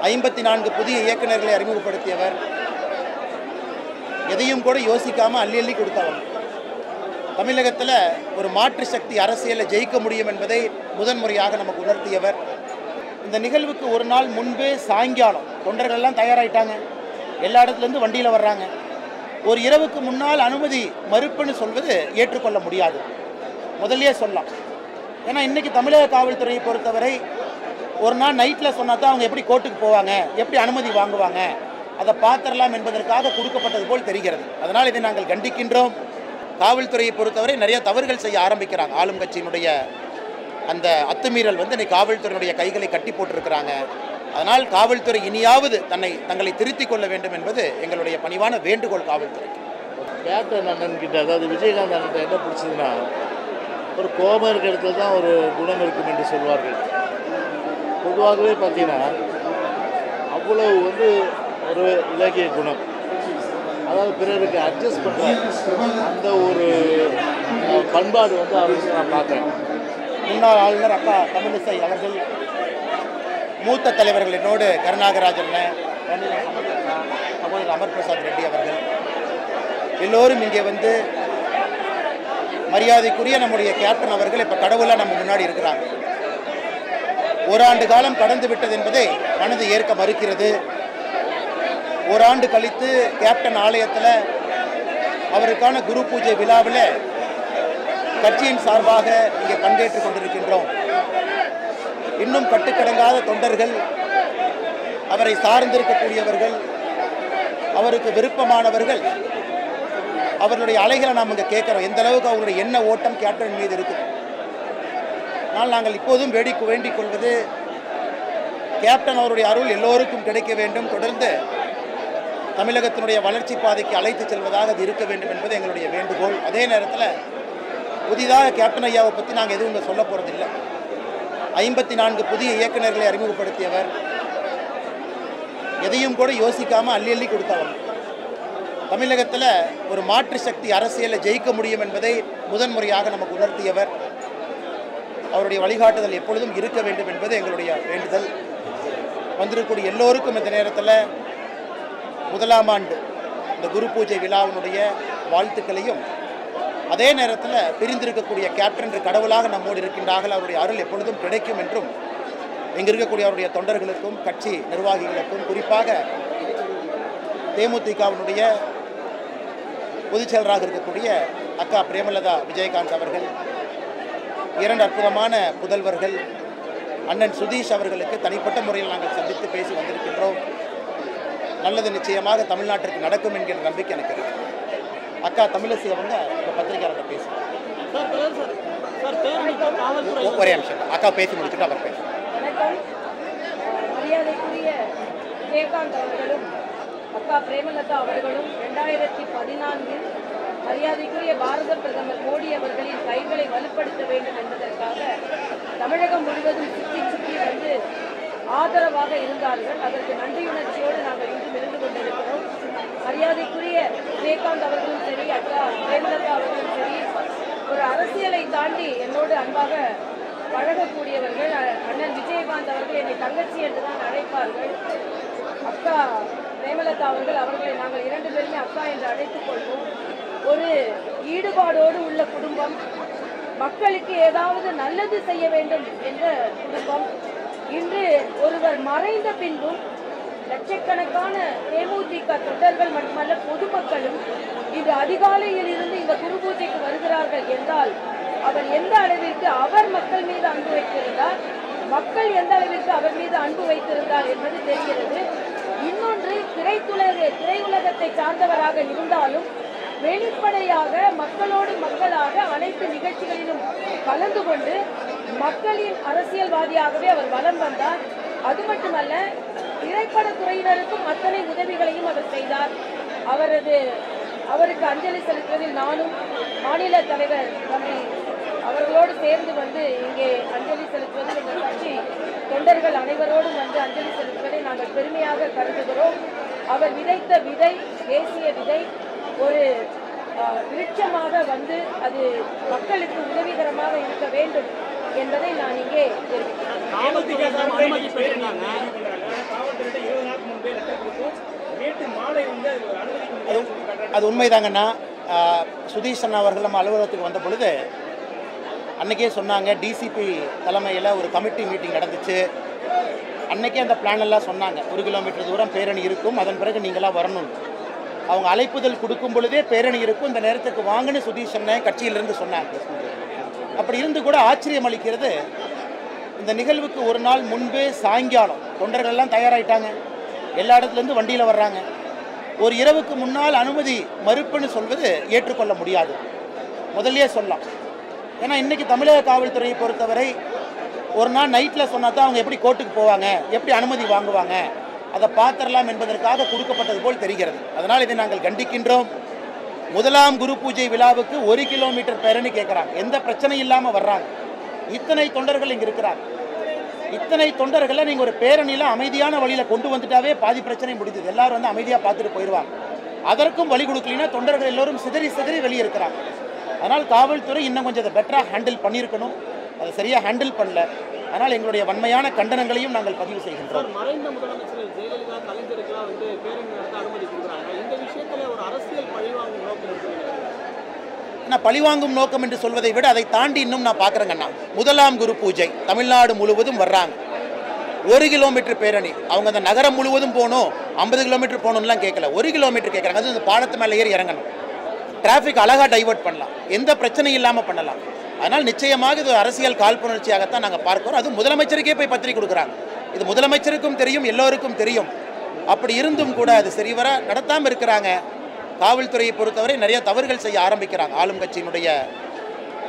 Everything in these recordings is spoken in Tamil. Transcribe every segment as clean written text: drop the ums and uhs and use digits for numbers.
54 புதிய இயக்குநர்களை அறிமுகப்படுத்தியவர். எதையும் கூட யோசிக்காமல் அள்ளி அள்ளி கொடுத்தவர். தமிழகத்தில் ஒரு மாற்று சக்தி அரசியலில் ஜெயிக்க முடியும் என்பதை முதன்முறையாக நமக்கு உணர்த்தியவர். இந்த நிகழ்வுக்கு ஒரு நாள் முன்பே சாயங்காலம் தொண்டர்கள்லாம் தயாராகிட்டாங்க. எல்லா இடத்துலேருந்து வண்டியில் வர்றாங்க. ஒரு இரவுக்கு முன்னால் அனுமதி மறுப்புன்னு சொல்வது ஏற்றுக்கொள்ள முடியாது. முதல்லையே சொல்லலாம். ஏன்னா இன்றைக்கி தமிழக காவல்துறையை பொறுத்தவரை ஒரு நாள் நைட்டில் சொன்னால் தான் அவங்க எப்படி கோர்ட்டுக்கு போவாங்க, எப்படி அனுமதி வாங்குவாங்க, அதை பார்த்துடலாம் என்பதற்காக கொடுக்கப்பட்டது போல் தெரிகிறது. அதனால் இதை நாங்கள் கண்டிக்கின்றோம். காவல்துறையை பொறுத்தவரை நிறைய தவறுகள் செய்ய ஆரம்பிக்கிறாங்க. ஆளும் கட்சியினுடைய அந்த அத்துமீறல் இன்றைக்கி காவல்துறையினுடைய கைகளை கட்டி போட்டிருக்கிறாங்க. அதனால் காவல்துறை இனியாவது தங்களை திருத்திக் கொள்ள வேண்டும் என்பது எங்களுடைய பணிவான வேண்டுகோள் காவல்துறைக்கு. கேப்டன் அண்ணன்கிட்ட, அதாவது விஜயகாந்த் அண்ணன் என்ன பிடிச்சதுன்னா, ஒரு கோபம் இருக்கிற இடத்துல தான் ஒரு குணம் இருக்கும் என்று சொல்வார்கள். பொதுவாகவே பார்த்தீங்கன்னா அவ்வளவு ஒரு இலக்கிய குணம், அதாவது பிறருக்கு அட்ஜஸ்ட் பண்ணுற அந்த ஒரு பண்பாடு அவருக்கு நான் பார்க்குறேன். முன்னாள் ஆளுநர் அக்கா தமிழிசை அவர்கள், மூத்த தலைவர்கள் என்னோடு கருணாகராஜன், சகோதரர் அமர் பிரசாத் ரெட்டி அவர்கள் எல்லோரும் இங்கே மரியாதைக்குரிய நம்முடைய கேப்டன் அவர்கள் இப்போ கடவுளாக நம்ம முன்னாடி இருக்கிறாங்க. ஓராண்டு காலம் கடந்து விட்டது என்பதை மனது ஏற்க மறுக்கிறது. ஓராண்டு கழித்து கேப்டன் ஆலயத்தில் அவருக்கான குரு பூஜை விழாவில் கட்சியின் சார்பாக இங்கே பங்கேற்றுக் கொண்டிருக்கின்றோம். இன்னும் கட்டுக்கடங்காத தொண்டர்கள், அவரை சார்ந்திருக்கக்கூடியவர்கள், அவருக்கு விருப்பமானவர்கள், அவர்களுடைய அலைகளை நாம் இங்கே கேட்குறோம். எந்த அளவுக்கு அவருடைய எண்ண ஓட்டம் கேப்டன் மீது இருக்குது. ஆனால் நாங்கள் இப்போதும் வேண்டிக் கொள்வது, கேப்டன் அவருடைய அருள் எல்லோருக்கும் கிடைக்க வேண்டும். தொடர்ந்து தமிழகத்தினுடைய வளர்ச்சி பாதைக்கு அழைத்து செல்வதாக அது இருக்க வேண்டும் என்பது எங்களுடைய வேண்டுகோள். அதே நேரத்தில் புதிதாக கேப்டன் ஐயாவை பற்றி நாங்கள் எதுவும் இங்கே சொல்ல போகிறதில்லை. 54 புதிய இயக்குநர்களை அறிமுகப்படுத்தியவர். எதையும் கூட யோசிக்காமல் அள்ளி அள்ளி கொடுத்தவர். தமிழகத்தில் ஒரு மாற்று சக்தி அரசியலில் ஜெயிக்க முடியும் என்பதை முதன்முறையாக நமக்கு உணர்த்தியவர். அவருடைய வழிகாட்டுதல் எப்பொழுதும் இருக்க வேண்டும் என்பது எங்களுடைய வேண்டுதல். வந்திருக்கக்கூடிய எல்லோருக்கும் இந்த நேரத்தில் முதலாம் ஆண்டு இந்த குரு பூஜை விழாவினுடைய வாழ்த்துக்களையும், அதே நேரத்தில் பிரிந்திருக்கக்கூடிய கேப்டன் என்று கடவுளாக நம்மோடு இருக்கின்றார்கள், அவருடைய அருள் எப்பொழுதும் கிடைக்கும் என்றும் இங்கே இருக்கக்கூடிய அவருடைய தொண்டர்களுக்கும் கட்சி நிர்வாகிகளுக்கும், குறிப்பாக தேமுதிகவினுடைய பொதுச் செயலராக இருக்கக்கூடிய அக்கா பிரேமலதா விஜயகாந்த் அவர்கள், 2 அற்புதமான புதல்வர்கள் அண்ணன் சுதீஷ் அவர்களுக்கு தனிப்பட்ட முறையில் நாங்கள் சந்தித்து பேசி வந்திருக்கின்றோம். நல்லது நிச்சயமாக தமிழ்நாட்டிற்கு நடக்கும் என்கிற நம்பிக்கை எனக்கு இருக்கு. அக்கா தமிழிசை அவங்க இந்த பத்திரிகையாளர்கிட்ட பேசுவாங்க. ஒரே நிமிஷம் அக்கா பேசி முடிச்சுட்டு அவர் பேசுவாங்க. மரியாதைக்குரிய விஜயகாந்த் அவர்களும் அக்கா பிரேமலதா அவர்களும் 2014 மரியாதைக்குரிய பாரத பிரதமர் மோடி அவர்களின் கைகளை வலுப்படுத்த வேண்டும் என்பதற்காக தமிழகம் முழுவதும் சுற்றி ஆதரவாக இருந்தார்கள். அதற்கு நன்றியுணர்ச்சியோடு நாங்கள் இன்றும் இருந்து கொண்டிருக்கிறோம். மரியாதைக்குரிய விஜயகாந்த் அவர்களும் சரி, அக்கா பிரேமலதா அவர்களும் சரி, ஒரு அரசியலை தாண்டி என்னோடு அன்பாக பழகக்கூடியவர்கள். அண்ணன் விஜயகாந்த் அவர்கள் என்னை தங்கச்சி என்று தான் அழைப்பார்கள். அக்கா பிரேமலதா அவர்களை நாங்கள் 2 பேருமே அக்கா என்று அழைத்துக் கொள்வோம். ஒரு ஈடுபாடோடு உள்ள குடும்பம், மக்களுக்கு ஏதாவது நல்லது செய்ய வேண்டும் என்ற குடும்பம். இன்று ஒருவர் மறைந்த பின்பும் லட்சக்கணக்கான தேமுதிக தொண்டர்கள் மட்டுமல்ல பொதுமக்களும் இன்று அதிகாலையில் இருந்து இந்த குரு பூஜைக்கு வருகிறார்கள் என்றால் அவர் எந்த அளவிற்கு அவர் மக்கள் மீது அன்பு வைத்திருந்தார், மக்கள் எந்த அளவிற்கு அவர் மீது அன்பு வைத்திருந்தார் என்பது தெரிகிறது. இன்னொன்று, திரையுலகத்தை சார்ந்தவராக இருந்தாலும் வெளிப்படையாக மக்களோடு மக்களாக அனைத்து நிகழ்ச்சிகளிலும் கலந்து கொண்டு மக்களின் அரசியல்வாதியாகவே அவர் வலம் வந்தார். அது மட்டுமல்ல, திரைப்படத்துறையினருக்கும் அத்தனை உதவிகளையும் அவர் செய்தார். அவருக்கு அஞ்சலி செலுத்துவதில் நானும் மாநில தலைவர் தம்பி அவர்களோடு சேர்ந்து இங்கே அஞ்சலி செலுத்துவதில் எங்கள் கட்சி தொண்டர்கள் அனைவரோடும் அஞ்சலி செலுத்துவதை நாங்கள் பெருமையாக கருதுகிறோம். அவர் விதைத்த விதை, தேசிய விதை, ஒரு விருட்சமாக அது மக்களுக்கு உதவிகரமாக இருக்க வேண்டும் என்பதை நான் இங்கே தெரிவிக்கிறேன். அது உண்மைதாங்கண்ணா. சுதீஷ் அண்ணா அவர்கள் நம்ம அலுவலகத்துக்கு வந்த பொழுது அன்றைக்கே சொன்னாங்க, டிசிபி தலைமையில் ஒரு கமிட்டி மீட்டிங் நடந்துச்சு. அன்றைக்கே அந்த பிளான் எல்லாம் சொன்னாங்க, 1 கிலோமீட்டர் தூரம் பேரணி இருக்கும், அதன் பிறகு நீங்களாம் வரணும். அவங்க அழைப்புதல் கொடுக்கும் பொழுதே பேரணி இருக்கும், இந்த நேரத்துக்கு வாங்கன்னு சுதீஷ் அண்ணன் கட்சியிலிருந்து சொன்னாங்க. அப்படி இருந்து கூட ஆச்சரியம் அளிக்கிறது, இந்த நிகழ்வுக்கு ஒரு நாள் முன்பே சாயங்காலம் தொண்டர்கள்லாம் தயாராகிட்டாங்க, எல்லா இடத்துலேருந்து வண்டியில் வர்றாங்க. ஒரு இரவுக்கு முன்னால் அனுமதி மறுப்புன்னு சொல்வது ஏற்றுக்கொள்ள முடியாது, முதல்லயே சொல்லலாம். ஏன்னா இன்றைக்கி தமிழக காவல்துறையை பொறுத்தவரை ஒரு நாள் நைட்டில் சொன்னால் தான் அவங்க எப்படி கோர்ட்டுக்கு போவாங்க, எப்படி அனுமதி வாங்குவாங்க, அதை பார்த்துடலாம் என்பதற்காக கொடுக்கப்பட்டது போல் தெரிகிறது. அதனால் இதை நாங்கள் கண்டிக்கின்றோம். முதலாம் குரு பூஜை விழாவுக்கு 1 கிலோமீட்டர் பேரணி கேட்குறாங்க, எந்த பிரச்சனையும் இல்லாமல் வர்றாங்க. இத்தனை தொண்டர்கள் இங்கே இருக்கிறாங்க. இத்தனை தொண்டர்களை நீங்கள் ஒரு பேரணியில் அமைதியான வழியில் கொண்டு வந்துட்டாவே பாதி பிரச்சனை முடிஞ்சது. எல்லாரும் வந்து அமைதியாக பார்த்துட்டு போயிடுவாங்க. அதற்கும் வழி கொடுக்கலன்னா தொண்டர்கள் எல்லோரும் சிதறி வெளியே இருக்கிறாங்க. அதனால் காவல்துறை இன்னும் கொஞ்சம் அதை பெட்டராக ஹேண்டில் பண்ணியிருக்கணும், அதை சரியாக ஹேண்டில் பண்ணல. அதனால் எங்களுடைய வன்மையான கண்டனங்களையும் நாங்கள் பதிவு செய்கின்றோம். மறைந்த முதலமைச்சர் ஜெயலலிதா கலைஞருக்கெல்லாம் வந்து பேரணி நடத்த அனுமதி கொடுக்குறாங்க. இந்த விஷயத்தில் ஒரு அரசியல் பழிவாங்கும் நோக்கம் இருக்கு. நான் பழிவாங்கும் நோக்கம் என்று சொல்வதை விட அதை தாண்டி இன்னும் நான் பார்க்குறேங்கண்ணா. முதலாம் குரு பூஜை தமிழ்நாடு முழுவதும் வர்றாங்க, 1 கிலோமீட்டர் பேரணி. அவங்க அந்த நகரம் முழுவதும் போகணும், 50 கிலோமீட்டர் போகணும்லாம் கேட்கல, 1 கிலோமீட்டர் கேட்குறாங்க. அது இந்த பாலத்து மேலே ஏறி இறங்கணும், டிராஃபிக் அழகாக டைவர்ட் பண்ணலாம், எந்த பிரச்சனையும் இல்லாமல் பண்ணலாம். அதனால் நிச்சயமாக இது அரசியல் காழ்ப்புணர்ச்சியாகத்தான் நாங்கள் பார்க்கிறோம். அது முதலமைச்சருக்கே போய் பத்திரிக்கை கொடுக்குறாங்க. இது முதலமைச்சருக்கும் தெரியும், எல்லோருக்கும் தெரியும். அப்படி இருந்தும் கூட அது சரிவர நடத்தாமல் இருக்கிறாங்க. காவல்துறையை பொறுத்தவரை நிறைய தவறுகள் செய்ய ஆரம்பிக்கிறாங்க. ஆளும் கட்சியினுடைய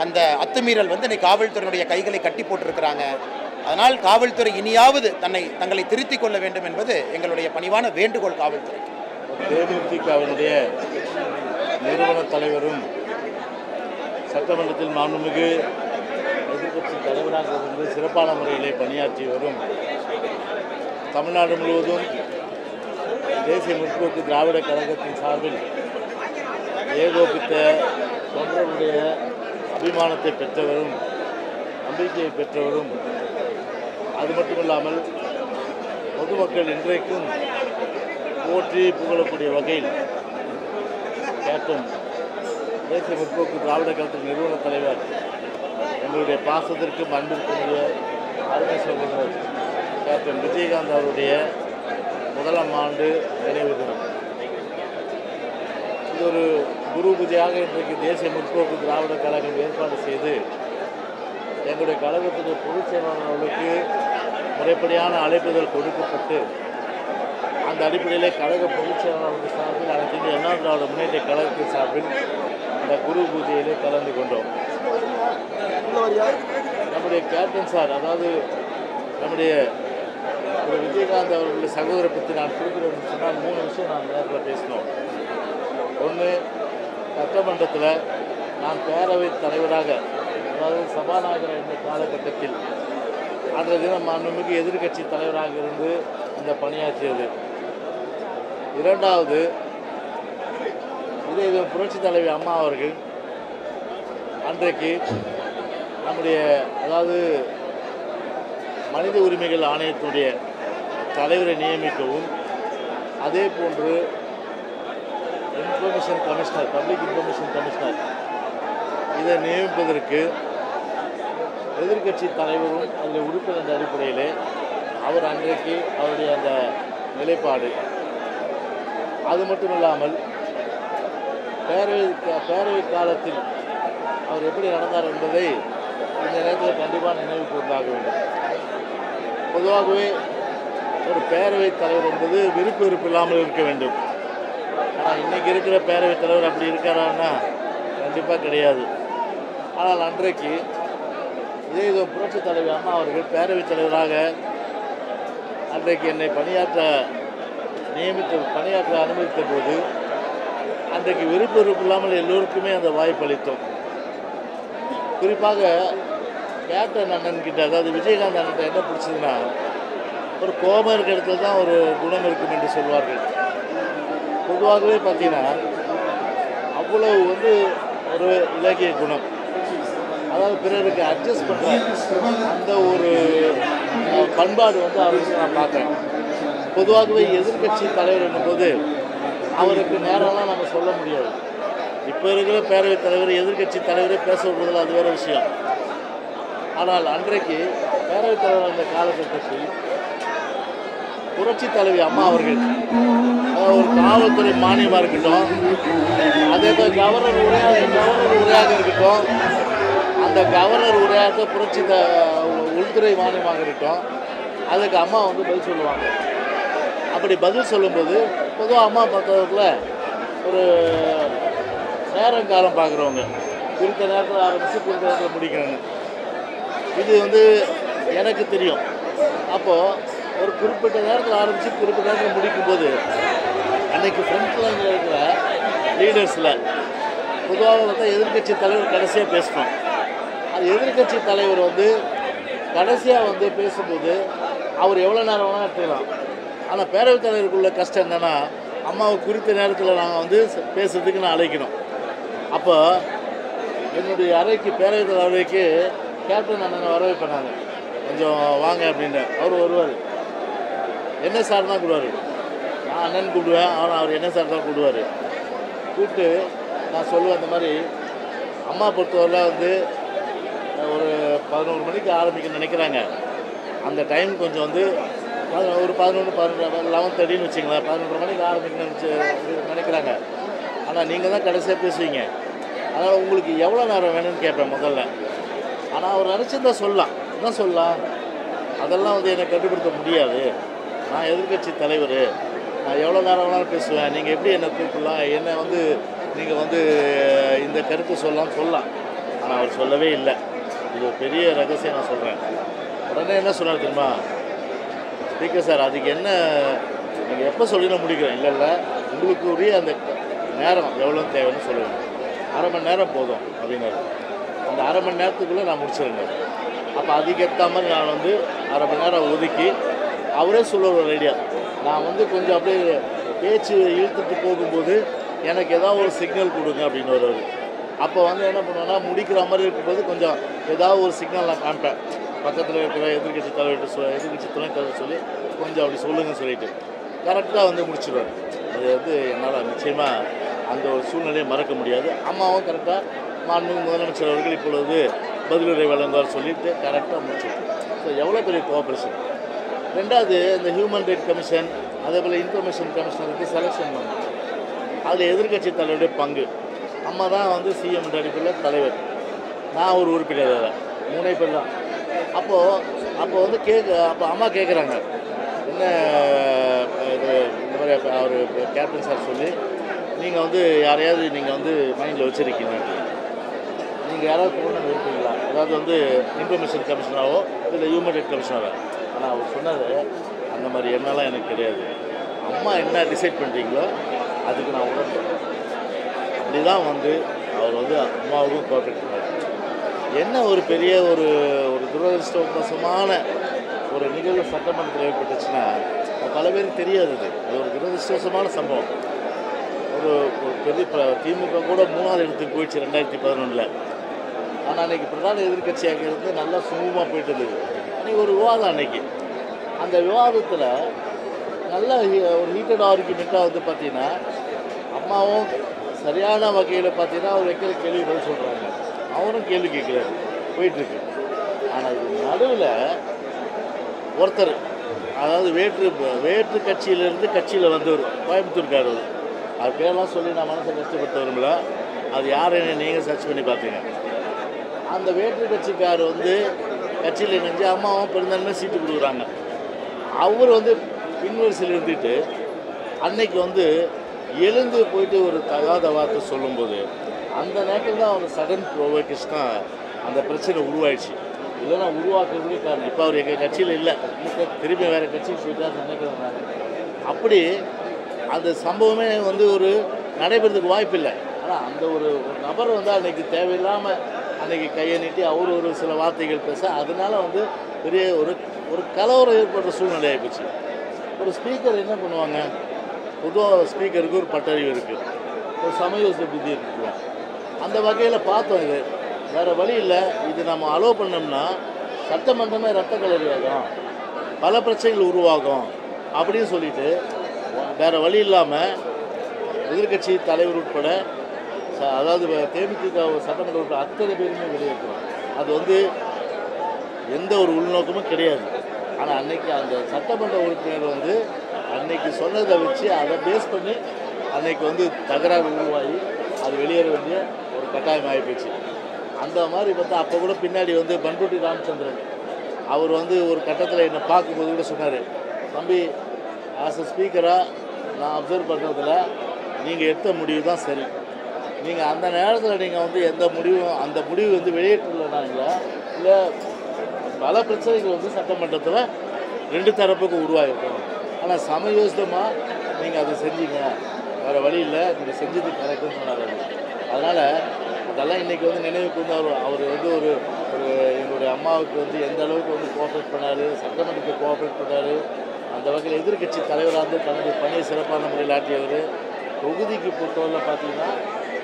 அந்த அத்துமீறல் வந்து இன்னைக்கு காவல்துறையினுடைய கைகளை கட்டி போட்டிருக்கிறாங்க. அதனால் காவல்துறை இனியாவது தங்களை திருத்திக் கொள்ள வேண்டும் என்பது எங்களுடைய பணிவான வேண்டுகோள் காவல்துறைக்கு. தேமுதிகவினுடைய நிறுவன தலைவரும் சட்டமன்றத்தில் மாண்புமிகு எதிர்க்கட்சி தலைவராக இருந்து சிறப்பான முறையிலே பணியாற்றி வரும் தமிழ்நாடு முழுவதும் தேசிய முற்போக்கு திராவிட கழகத்தின் சார்பில் ஏகோபித்த தொண்டர்களுடைய அபிமானத்தை பெற்றவரும் நம்பிக்கையை பெற்றவரும், அது மட்டுமில்லாமல் பொதுமக்கள் இன்றைக்கும் போற்றி புகழக்கூடிய வகையில் கேப்டன் தேசிய முற்போக்கு திராவிட கழகத்தின் நிறுவன தலைவர் எங்களுடைய பாசத்திற்கும் அன்பிற்குரிய அருமை சகோதரர் கேப்டன் விஜயகாந்த் அவருடைய முதலாம் ஆண்டு நினைவு தினம். இது ஒரு குரு பூஜையாக இன்றைக்கு தேசிய முற்போக்கு திராவிட கழகம் ஏற்பாடு செய்து எங்களுடைய கழகத்துடைய பொதுச் செயலாளர்களுக்கு முறைப்படியான அழைப்புதல் கொடுக்கப்பட்டு அந்த அடிப்படையிலே கழக பொதுச் செயலாளர்கள் சார்பில் அனைத்து இந்திய அண்ணா திராவிட முன்னேற்ற கழகத்தின் சார்பில் இந்த குரு பூஜையிலே கலந்து கொண்டோம். நம்முடைய கேப்டன் சார், அதாவது நம்முடைய ஒரு விஜயகாந்த் அவர்களுடைய சகோதரை பற்றி நான் குறிப்பிட சொன்னால் 3 விஷயம் நான் நேரத்தில் பேசினோம். ஒன்று, சட்டமன்றத்தில் நான் பேரவைத் தலைவராக, அதாவது சபாநாயகர் என்ற காலகட்டத்தில் அன்றைய தினம் மாண்புமிகு எதிர்க்கட்சி தலைவராக இருந்து இந்த பணியாற்றியது. இரண்டாவது, இதே புரட்சித் தலைவி அம்மா அவர்கள் அன்றைக்கு நம்முடைய அதாவது மனித உரிமைகள் ஆணையத்துடைய தலைவரை நியமிக்கவும், அதே போன்று information commissioner, public information commissioner இதை நியமிப்பதற்கு எதிர்க்கட்சி தலைவரும் அதில் உறுப்பினர் அடிப்படையிலே அவர் அன்றைக்கு அவருடைய அந்த நிலைப்பாடு. அது மட்டும் இல்லாமல் பேரவை காலத்தில் அவர் எப்படி நடந்தார் என்பதை இந்த நேரத்தில் கண்டிப்பாக நினைவு கூர்ந்தாக வேண்டும். பொதுவாகவே ஒரு பேரவைத் தலைவர் என்பது விருப்பு இல்லாமல் இருக்க வேண்டும். ஆனால் இன்றைக்கி இருக்கிற பேரவைத் தலைவர் அப்படி இருக்காரான்னா கண்டிப்பாக கிடையாது. ஆனால் அன்றைக்கு இதே புரட்சித் தலைவர் அம்மா அவர்கள் பேரவைத் தலைவராக அன்றைக்கு என்னை பணியாற்ற அனுமதித்த போது அன்றைக்கு விருப்பு இல்லாமல் எல்லோருக்குமே அந்த வாய்ப்பு அளித்தோம். குறிப்பாக கேப்டன் அண்ணன்கிட்ட, அதாவது விஜயகாந்த் அண்ணன் என்ன பிடிச்சதுன்னா, ஒரு கோபம் இருக்கிற இடத்துல தான் ஒரு குணம் இருக்கும் என்று சொல்வார்கள். பொதுவாகவே பார்த்தீங்கன்னா அவ்வளவு ஒரு இலக்கிய குணம், அதாவது பிறருக்கு அட்ஜஸ்ட் பண்ணுற அந்த ஒரு பண்பாடு அவருக்கு நான் பார்க்குறேன். பொதுவாகவே எதிர்க்கட்சி தலைவர் என்னும்போது அவருக்கு நேரம்லாம் நம்ம சொல்ல முடியாது. இப்போ இருக்கிற பேரவைத் தலைவர் எதிர்க்கட்சி தலைவரே பேச விடுறதில்ல, அது வேறு விஷயம். ஆனால் அன்றைக்கு பேரவைத் தலைவர் அந்த காலகட்டத்தில் புரட்சி தலைவி அம்மா அவர்கள் ஒரு காவல்துறை மானியமாக இருக்கட்டும், அதே போல் கவர்னர் உரையாக இருக்கட்டும், அந்த கவர்னர் உரையாக புரட்சி உள்துறை மானியமாக இருக்கட்டும், அதுக்கு அம்மா வந்து பதில் சொல்லுவாங்க. அப்படி பதில் சொல்லும்போது பொதுவாக அம்மா பார்த்தவங்கள ஒரு நேரம் பார்க்குறவங்க, குறித்த நேரத்தில் ஆரம்பித்து குறித்த நேரத்தில் முடிக்கணும். இது வந்து எனக்கு தெரியும். அப்போது ஒரு குறிப்பிட்ட நேரத்தில் ஆரம்பித்து குறிப்பிட்ட நேரத்தில் முடிக்கும்போது அன்றைக்கி ஃப்ரண்ட்டில் இருக்கிற லீடர்ஸில் பொதுவாக பார்த்தா எதிர்க்கட்சி தலைவர் கடைசியாக பேசணும். அது எதிர்க்கட்சி தலைவர் வந்து கடைசியாக வந்து பேசும்போது அவர் எவ்வளோ நேரம் வேணால் எடுத்துக்கலாம். ஆனால் பேரவைத் தலைவருக்குள்ள கஷ்டம் என்னென்னா, அம்மாவை குறித்த நேரத்தில் நாங்கள் வந்து பேசுறதுக்கு நான் அழைக்கணும். அப்போ என்னுடைய அறைக்கு பேரவைத் தலைவருக்கு கேப்டன் அண்ணனை வர வைப்பேன். கொஞ்சம் வாங்க அப்படின்னு அவர் வருவார். என்ன சார் தான் கூடுவார். நான் அண்ணன் கூப்பிடுவேன், அவர் என்ன சார் தான் கூப்பிடுவார். கூப்பிட்டு நான் சொல்லுவேன், இந்த மாதிரி அம்மா பொறுத்தவரையில் வந்து ஒரு 11 மணிக்கு ஆரம்பிக்கணும்னு நினைக்கிறாங்க. அந்த டைம் கொஞ்சம் வந்து ஒரு 11:30 வச்சுங்களேன், 11:30 மணிக்கு ஆரம்பிக்கணும்னு நினைக்கிறாங்க. ஆனால் நீங்கள் தான் கடைசியாக பேசுவீங்க. அதனால் உங்களுக்கு எவ்வளோ நேரம் வேணும்னு கேட்பேன் முதல்ல. ஆனால் அவர் நினச்சிருந்தா சொல்லலாம், என்ன சொல்லலாம், அதெல்லாம் வந்து என்னை கட்டுப்படுத்த முடியாது. நான் எதிர்க்கட்சி தலைவர், நான் எவ்வளோ நேரம் வேணாலும் பேசுவேன். நீங்கள் எப்படி என்னை கூப்பிடலாம், என்னை வந்து நீங்கள் வந்து இந்த கருத்து சொல்லலாம். ஆனால் அவர் சொல்லவே இல்லை. இது ஒரு பெரிய ரகசியம் நான் சொல்கிறேன். உடனே என்ன சொன்னார் தெரியுமா, ஸ்பீக்கர் சார் அதுக்கு என்ன நீங்கள் எப்போ சொல்லிட முடிக்கிறேன். இல்லை உங்களுக்கு உரிய அந்த நேரம் எவ்வளோ தேவைன்னு சொல்லுவேன். 1/2 மணி நேரம் போதும் அப்படின்னாரு. அந்த 1/2 மணி நேரத்துக்குள்ளே நான் முடிச்சிருங்க. அப்போ அதுக்கேற்ற மாதிரி நான் வந்து 1/2 மணி நேரம் ஒதுக்கி அவரே சொல்லுவார் ஐடியா. நான் வந்து கொஞ்சம் அப்படியே பேச்சு இழுத்துட்டு போகும்போது எனக்கு ஏதாவது ஒரு சிக்னல் கொடுங்க அப்படின்னு வருவார். அப்போ வந்து என்ன பண்ணுவேன்னா, முடிக்கிற மாதிரி இருக்கும்போது கொஞ்சம் ஏதாவது ஒரு சிக்னல் நான் காமிப்பேன். பக்கத்தில் இருக்கிற எதிர்க்கட்சி தலைவர்கிட்ட எதிர்க்கட்சி துணைத் தலைவர் சொல்லி கொஞ்சம் அப்படி சொல்லுங்கன்னு சொல்லிட்டு கரெக்டாக வந்து முடிச்சிடுவார். அது வந்து என்னால் நிச்சயமாக அந்த ஒரு சூழ்நிலையை மறக்க முடியாது. அம்மாவும் கரெக்டாக மாண்புமிகு முதலமைச்சர் அவர்கள் இப்பொழுது பதிலுரை வழங்குவார் சொல்லிட்டு கரெக்டாக முடிச்சிடும். ஸோ எவ்வளோ பெரிய கோஆப்ரேஷன். ரெண்டாவது இந்த ஹியூமன் ரைட் கமிஷன், அதே போல் இன்ஃபர்மேஷன் கமிஷனருக்கு செலெக்ஷன் பண்ணணும். அதில் எதிர்க்கட்சி தலைவருடைய பங்கு. அம்மா தான் வந்து சிஎம் அடிப்படையில் தலைவர், நான் ஒரு உறுப்பினர், அதில் 3 பேர் தான். அப்போ வந்து அப்போ அம்மா கேட்குறாங்க, என்ன இது இந்த மாதிரி அவர் கேப்டன் சார் சொல்லி நீங்கள் வந்து யாரையாவது நீங்கள் வந்து மைண்டில் வச்சுருக்கீங்க, நீங்கள் யாராவது போகணுன்னு இருக்கீங்களா, அதாவது வந்து இன்ஃபர்மேஷன் கமிஷனாவோ இல்லை ஹியூமன் ரைட் கமிஷனாவோ. ஆனால் அவர் சொன்னது அந்த மாதிரி எண்ணெல்லாம் எனக்கு கிடையாது. அம்மா என்ன டிசைட் பண்ணுறீங்களோ அதுக்கு நான் உடனே அப்படி தான் வந்து அவர் வந்து அம்மாவுக்கும் கோஆப்ரேட் பண்ணார். என்ன ஒரு பெரிய ஒரு துரதிருஷ்டவசமான ஒரு நிகழ்வு சட்டமன்றத்தில் ஏற்பட்டுச்சுன்னா பல பேருக்கு தெரியாது. அது ஒரு துரதிருஷ்டவசமான சம்பவம். ஒரு பெரிய திமுக கூட 3வது இடத்துக்கு போயிடுச்சு 2011. ஆனால் அன்றைக்கி பிரதான எதிர்க்கட்சியாக இருந்து நல்லா சுமூகமாக போயிட்டு இருந்தது. அன்றைக்கி ஒரு விவாதம், அன்றைக்கி அந்த விவாதத்தில் நல்ல ஒரு ஹீட்டட் ஆர்குமெண்ட்டாக வந்து பார்த்திங்கன்னா அம்மாவும் சரியான வகையில் பார்த்தீங்கன்னா அவர் வைக்கிற கேள்வி பதில் சொல்கிறாங்க, அவரும் கேள்வி கேட்குறாரு, போயிட்டுருக்கு. ஆனால் இது நடுவில் ஒருத்தர், அதாவது வேற்று கட்சியிலேருந்து கட்சியில் வந்தவர், கோயம்புத்தூர்கார், அது பேரெல்லாம் சொல்லி நான் மனசை கஷ்டப்படுத்த விரும்பல. அது யாருன்னு நீங்கள் சர்ச் பண்ணி பார்த்தீங்க. அந்த வேற்று கட்சிக்கார் வந்து கட்சியில் இணைஞ்சு அம்மாவும் பெருந்தன்மை சீட்டு கொடுக்குறாங்க. அவர் வந்து பின்வரிசையில் இருந்துட்டு அன்னைக்கு வந்து எழுந்து போயிட்டு ஒரு தகாத வார்த்தை சொல்லும்போது அந்த நேரத்தில் தான் அவர் சடன் ப்ரோவோகேஷனாக அந்த பிரச்சனை உருவாயிடுச்சு. இல்லைன்னா உருவாக்குறதுலே காரணம். இப்போ அவர் எங்கள் கட்சியில் இல்லை, திரும்பி வேறு கட்சிக்கு போயிட்டார் நினைக்கிறேன். அப்படி அந்த சம்பவமே வந்து ஒரு நடைபெறதுக்கு வாய்ப்பு இல்லை. ஆனால் அந்த ஒரு நபர் வந்து அன்றைக்கி தேவையில்லாமல் அன்றைக்கி கையை நீட்டி அவர் ஒரு சில வார்த்தைகள் பேச அதனால வந்து பெரிய ஒரு கலவரம் ஏற்படுற சூழ்நிலை ஆகிப்போச்சு. ஒரு ஸ்பீக்கர் என்ன பண்ணுவாங்க, பொதுவாக ஸ்பீக்கருக்கு ஒரு பட்டறிவு இருக்குது, ஒரு சமயோசித புத்தி இருக்குது. அந்த வகையில் பார்த்தோம். இது வேறு வழி இல்லை. இது நம்ம அலோவ் பண்ணோம்னா சட்டமன்றமே ரத்த கலரியாகும், பல பிரச்சனைகள் உருவாகும் அப்படின்னு சொல்லிட்டு வேறு வழி இல்லாமல் எதிர்க்கட்சி தலைவர் உட்பட அதாவது தேமுதிக சட்டமன்ற உறுப்பினர் அத்தனை பேருமே வெளியேற்றணும். அது வந்து எந்த ஒரு உள்நோக்கமும் கிடையாது. ஆனால் அன்னைக்கு அந்த சட்டமன்ற உறுப்பினர் வந்து அன்னைக்கு சொன்னதை வச்சு அதை பேஸ் பண்ணி அன்னைக்கு வந்து தகராறு உருவாகி அது வெளியேற வேண்டிய ஒரு கட்டாயம் ஆகிப்போச்சு. அந்த மாதிரி பார்த்தா அப்போ கூட பின்னாடி வந்து பண்ருட்டி ராமச்சந்திரன் அவர் வந்து ஒரு கட்டத்தில் என்னை பார்க்கும்போது கூட சொன்னார், தம்பி ஆஸ் அ ஸ்பீக்கராக நான் அப்சர்வ் பண்ணுறதில் நீங்கள் எடுத்த முடிவு தான் சரி. நீங்கள் அந்த நேரத்தில் நீங்கள் வந்து எந்த முடிவும் அந்த முடிவு வந்து வெளியேற்றலைனாங்களா இல்லை பல பிரச்சனைகள் வந்து சட்டமன்றத்தில் ரெண்டு தரப்புக்கும் உருவாகிருக்கும். ஆனால் சமயோசிதமாக நீங்கள் அதை செஞ்சீங்க, வேறு வழி இல்லை, நீங்கள் செஞ்சது கரெக்டுன்னு சொன்னார். அதனால் அதெல்லாம் இன்றைக்கி வந்து நினைவுக்கு வந்து அவர் வந்து ஒரு எங்களுடைய அம்மாவுக்கு வந்து எந்த அளவுக்கு வந்து கோஆப்ரேட் பண்ணார், சட்டமன்றத்துக்கு கோஆப்ரேட் பண்ணார். அந்த வகையில் எதிர்க்கட்சி தலைவராக வந்து தன்னுடைய பணியை சிறப்பான முறையில் ஆற்றியவர். தொகுதிக்கு பொறுத்தவரையில் பார்த்தீங்கன்னா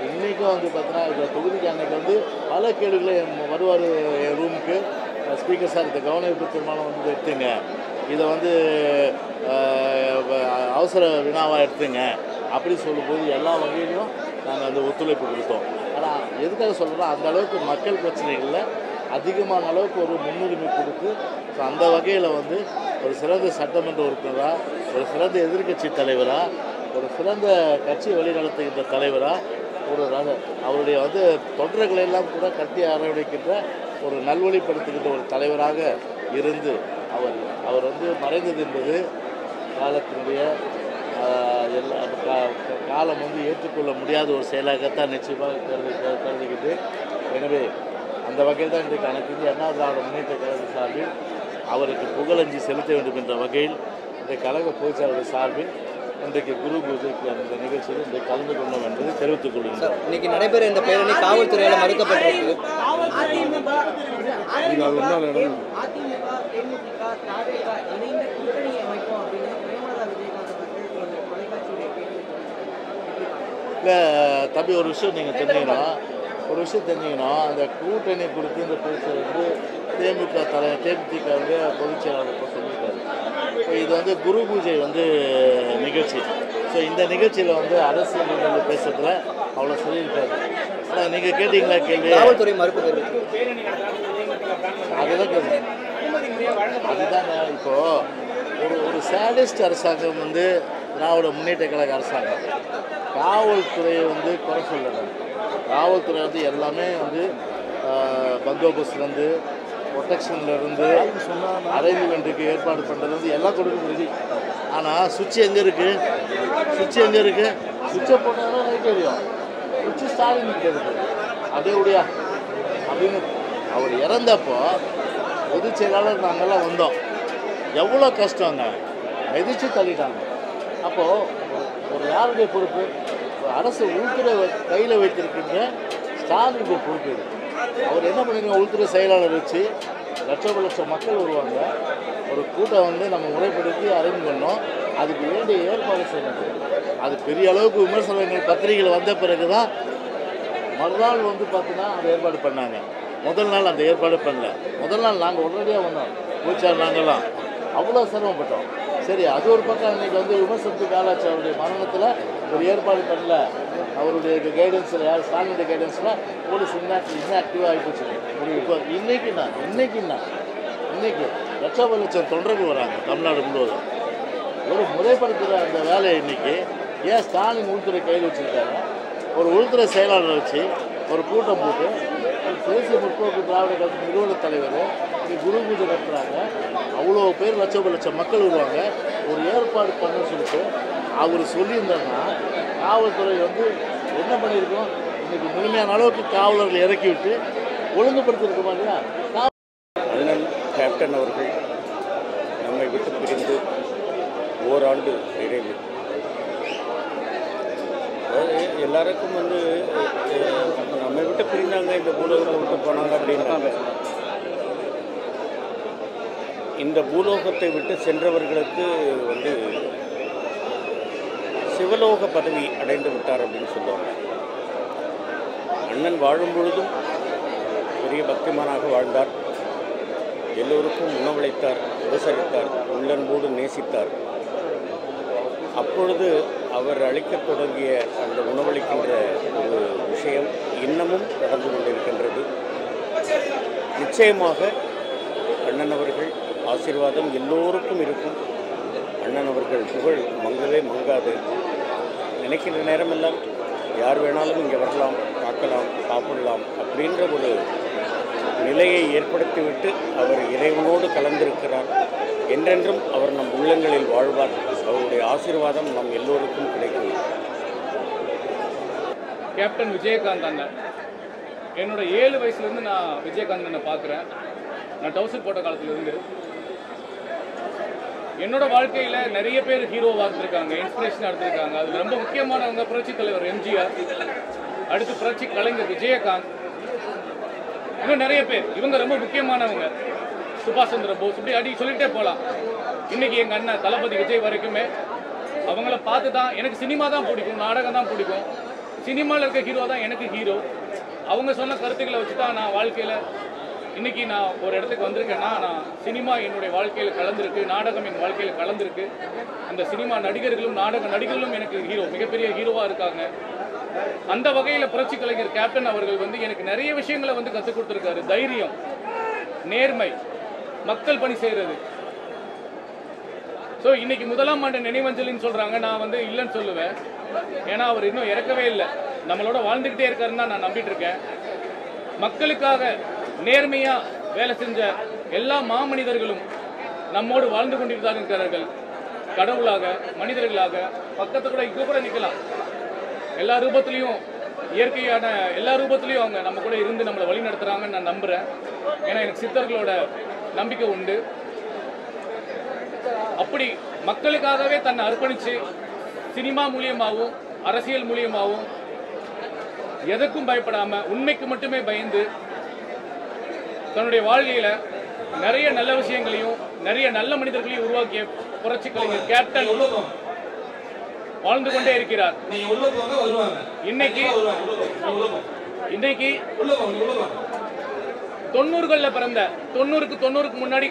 இன்றைக்கும் வந்து பார்த்தீங்கன்னா இந்த தொகுதிக்கு அன்றைக்கி வந்து பல கேள்விகளை வருவார் என் ரூமுக்கு, ஸ்பீக்கர் சார் இந்த கவனிப்பு தீர்மானம் வந்து எடுத்துங்க, இதை வந்து அவசர வினாவாக எடுத்துங்க அப்படின்னு சொல்லும்போது எல்லா வகையிலையும் நாங்கள் அந்த ஒத்துழைப்பு கொடுத்தோம். ஆனால் எதுக்காக சொல்கிறோன்னா அந்த அளவுக்கு மக்கள் பிரச்சனைகளில் அதிகமான அளவுக்கு ஒரு முன்னுரிமை கொடுத்து ஸோ அந்த வகையில் வந்து ஒரு சிறந்த சட்டமன்ற உறுப்பினராக, ஒரு சிறந்த எதிர்க்கட்சி தலைவராக, ஒரு சிறந்த கட்சி வழிநடத்துகின்ற தலைவராக, ஒரு அவருடைய வந்து தொண்டர்களை எல்லாம் கூட கட்டி அரவணைக்கின்ற ஒரு நல்வழிப்படுத்துகின்ற ஒரு தலைவராக இருந்து அவர் வந்து மறைந்தது என்பது காலத்தினுடைய காலம் வந்து ஏற்றுக்கொள்ள முடியாத ஒரு செயலாகத்தான் நிச்சயமாக கருதுகிறது. எனவே அந்த வகையில் தான் இன்றைக்கு அனைத்து இந்திய அண்ணா திராவிட முன்னேற்ற கழக சார்பில் அவருக்கு புகழஞ்சி செலுத்த வேண்டும் என்ற வகையில் இந்த கழக பொதுச்செயலாளர் சார்பில் இன்றைக்கு குரு பூஜைக்கு அந்த நிகழ்ச்சியில் இன்றைக்கு கலந்து கொண்டோம் என்பதை தெரிவித்துக் கொள்கிறோம். இன்னைக்கு நடைபெற இந்த பேரணி காவல்துறையால் மறுக்கப்பட்டிருக்கு. இல்லை தம்பி, ஒரு விஷயம் நீங்கள் தெரிஞ்சுக்கணும், அந்த கூட்டணி குறித்து இந்த பேச்சு வந்து தேமுதிக பொதுச் செயலாளர் சொல்லியிருக்காரு. இது வந்து குரு பூஜை வந்து நிகழ்ச்சி. ஸோ இந்த நிகழ்ச்சியில் வந்து அரசியல் பேசுறதுல அவ்வளோ சொல்லியிருக்காரு. ஆனால் நீங்கள் கேட்டீங்களா கேள்வி? காவல்துறை மறுப்பு தெரிவித்து அதுதான் கேள்வி. அதுதாங்க இப்போது ஒரு சேடிஸ்ட் அரசாங்கம் வந்து திராவிட முன்னேற்ற கழக அரசாங்கம் காவல்துறையை வந்து குறை சொல்லணும். காவல்துறை வந்து எல்லாமே வந்து பந்தோபஸ்ட்லேருந்து ப்ரொடெக்ஷன்லேருந்து அரேஞ்ச்மெண்ட்டுக்கு ஏற்பாடு பண்ணுறது எல்லாம் கொடுக்க ரெடி. ஆனால் சுவிட்ச் எங்கே இருக்குது? சுவிட்சை போட்டாலும் ரைட் தெரியும், சுவிட்சு ஸ்டாலின் இருக்குது. அதே உடையா அப்படின்னு அவர் இறந்தப்போ பொதுச் செயலாளர் நாங்கள்லாம் வந்தோம். எவ்வளோ கஷ்டங்க, மிதிச்சு தள்ளிட்டாங்க. அப்போது ஒரு யாருடைய பொறுப்பு? அரசு உள்துறை கையில் வைத்திருக்கின்ற ஸ்டாலினுடைய பொறுப்பு இது. அவர் என்ன பண்ணிருக்காங்க, உள்துறை செயலாளர் வச்சு லட்சம் மக்கள் வருவாங்க, ஒரு கூட்டம் வந்து நம்ம முறைப்படுத்தி அரேஞ்ச் பண்ணோம், அதுக்கு வேண்டிய ஏற்பாடு செய்யணும். அது பெரிய அளவுக்கு விமர்சனங்கள் பத்திரிகைகள் வந்த பிறகு தான் மறுநாள் வந்து பார்த்தீங்கன்னா அந்த ஏற்பாடு பண்ணாங்க. முதல் நாள் அந்த ஏற்பாடு பண்ணல. முதல் நாள் நாங்கள் உடனடியாக வந்தோம், பூச்சார் நாங்கள்லாம் அவ்வளோ சிரமப்பட்டோம். சரி, அது ஒரு பக்கம் இன்றைக்கி வந்து விமர்சனத்துக்கு ஆளாச்சு. அவருடைய மரணத்தில் ஒரு ஏற்பாடு பண்ணல, அவருடைய கைடன்ஸில் ஸ்டாலினுடைய கைடன்ஸில் போலீஸ் இன்ஆக்டிவாக ஆகிப்போச்சு. இப்போ இன்னைக்கு லட்சம் தொண்டர்கள் வராங்க தமிழ்நாடு முழுவதும். ஒரு முறைப்படுத்துகிற அந்த வேலையை இன்றைக்கி ஏன் ஸ்டாலின் உள்துறை கையில் வச்சுருக்காங்க? ஒரு உள்துறை செயலாளரை வச்சு ஒரு கூட்டம் போட்டு தேசிய முற்போக்கு திராவிட கழக நிறுவன தலைவர் இங்கே குரு பூஜை நடத்துகிறாங்க. அவ்வளோ பேர் லட்சம் மக்கள் வருவாங்க. ஒரு ஏற்பாடு பண்ண சொல்லிட்டு அவர் சொல்லியிருந்தாருன்னா காவல்துறை வந்து என்ன பண்ணியிருக்கோம்? இன்றைக்கி முழுமையான அளவுக்கு காவலர்கள் இறக்கி விட்டு ஒழுங்குபடுத்தியிருக்கோமா இல்லையா? அண்ணன் கேப்டன் அவர்கள் நம்மை விட்டு பிரிந்து ஓராண்டு நிறைவு. எல்லாருக்கும் வந்து நம்மை விட்டு பிரிந்தாங்க, இந்த பூலோகத்தை விட்டு போனாங்க அப்படின்னாங்க. இந்த பூலோகத்தை விட்டு சென்றவர்களுக்கு வந்து சிவலோக பதவி அடைந்து விட்டார் அப்படின்னு சொல்லுவாங்க. அண்ணன் வாழும் பொழுதும் பெரிய பக்திமானாக வாழ்ந்தார். எல்லோருக்கும் உணவளித்தார், உபசரித்தார், உள்ளன்போடு நேசித்தார். அப்பொழுது அவர் அளிக்கத் தொடங்கிய அந்த உணவளிக்கின்ற ஒரு விஷயம் இன்னமும் நடந்து கொண்டிருக்கின்றது. நிச்சயமாக அண்ணன் அவர்கள் ஆசீர்வாதம் எல்லோருக்கும் இருக்கும். அண்ணன் அவர்கள் புகழ் மங்கவே மங்காது. நினைக்கின்ற நேரமெல்லாம் யார் வேணாலும் இங்கே வரலாம், பார்க்கலாம், சாப்பிடலாம் அப்படின்ற ஒரு நிலையை ஏற்படுத்திவிட்டு அவர் இறைவனோடு கலந்திருக்கிறார். என்றென்றும் அவர் நம் உள்ளங்களில் வாழ்வார். அவருடைய ஆசீர்வாதம் நம் எல்லோருக்கும் கிடைக்கும். கேப்டன் விஜயகாந்த் அண்ணன், என்னோட 7 வயசுலேருந்து நான் விஜயகாந்த் அண்ணனை பார்க்குறேன். நான் டவுசர் போட்ட காலத்துலேருந்து என்னோட வாழ்க்கையில் நிறைய பேர் ஹீரோவாக இருந்திருக்காங்க, இன்ஸ்பிரேஷனாக இருந்திருக்காங்க. அது ரொம்ப முக்கியமானவங்க புரட்சி தலைவர் எம்ஜிஆர், அடுத்து புரட்சி கலைஞர் விஜயகாந்த், இன்னும் நிறைய பேர். இவங்க ரொம்ப முக்கியமானவங்க. சுபாஷ் சந்திர போஸ், இப்படி அடி சொல்லிகிட்டே போகலாம். இன்றைக்கி எங்கள் அண்ணன் தளபதி விஜய் வரைக்குமே அவங்கள பார்த்து தான் எனக்கு சினிமா தான் பிடிக்கும், நாடகம் தான் பிடிக்கும். சினிமாவில் இருக்க ஹீரோ தான் எனக்கு ஹீரோ. அவங்க சொன்ன கருத்துக்களை வச்சு தான் நான் வாழ்க்கையில் இன்றைக்கி நான் ஒரு இடத்துக்கு வந்திருக்கேன்னா, நான் சினிமா என்னுடைய வாழ்க்கையில் கலந்துருக்கு, நாடகம் என் வாழ்க்கையில் கலந்துருக்கு. அந்த சினிமா நடிகர்களும் நாடக நடிகர்களும் எனக்கு ஹீரோ, மிகப்பெரிய ஹீரோவாக இருக்காங்க. அந்த வகையில் புரட்சி கலைஞர் கேப்டன் அவர்கள் வந்து எனக்கு நிறைய விஷயங்களை வந்து கற்றுக் கொடுத்துருக்காரு. தைரியம், நேர்மை, மக்கள் பணி செய்கிறது. ஸோ இன்னைக்கு 1ஆம் ஆண்டு நினைவஞ்சலின்னு சொல்கிறாங்க. நான் வந்து இல்லைன்னு சொல்லுவேன். ஏன்னா அவர் இன்னும் இறக்கவே இல்லை, நம்மளோட வாழ்ந்துக்கிட்டே இருக்காருன்னு தான் நான் நம்பிட்டு இருக்கேன். மக்களுக்காக நேர்மையாக வேலை செஞ்ச எல்லா மாமனிதர்களும் நம்மோடு வாழ்ந்து கொண்டிருந்தார் இருக்கிறார்கள். கடவுளாக, மனிதர்களாக, பக்கத்து கூட இங்கே கூட நிற்கலாம். எல்லா ரூபத்துலேயும், இயற்கையான எல்லா ரூபத்துலேயும் அவங்க நம்ம கூட இருந்து நம்மளை வழி நடத்துகிறாங்கன்னு நான் நம்புகிறேன். ஏன்னா எனக்கு சித்தர்களோட நம்பிக்கை உண்டு. அப்படி மக்களுக்காகவே தன்னை அர்ப்பணித்து சினிமா மூலியமாகவும் அரசியல் மூலியமாகவும் எதற்கும் பயப்படாமல் உண்மைக்கு மட்டுமே பயந்து தன்னுடைய வாழ்க்கையில் நிறைய நல்ல விஷயங்களையும் நிறைய நல்ல மனிதர்களையும் உருவாக்கிய புரட்சி கலைஞர் கேப்டன் வாழ்ந்து கொண்டே இருக்கிறார். இன்னைக்கு 90களில் பிறந்த 90க்கு முன்னாடி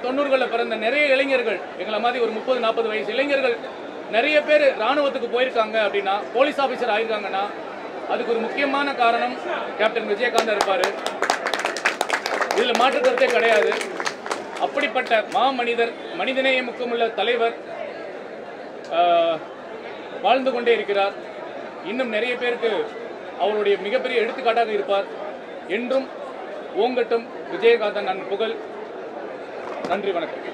90களில் பிறந்த நிறைய இளைஞர்கள், எங்களை மாதிரி ஒரு 30-40 வயசு இளைஞர்கள் நிறைய பேர் இராணுவத்துக்கு போயிருக்காங்க அப்படின்னா, போலீஸ் ஆஃபீஸர் ஆயிருக்காங்கன்னா, அதுக்கு ஒரு முக்கியமான காரணம் கேப்டன் விஜயகாந்த் இருப்பார். இதில் மாற்று கருத்தே கிடையாது. அப்படிப்பட்ட மாமனிதர், மனிதநேய முக்கியமுள்ள தலைவர் வாழ்ந்து கொண்டே இருக்கிறார். இன்னும் நிறைய பேருக்கு அவருடைய மிகப்பெரிய எடுத்துக்காட்டாக இருப்பார். என்றும் ஓங்கட்டும் விஜயகாந்தன் புகழ். நன்றி, வணக்கம்.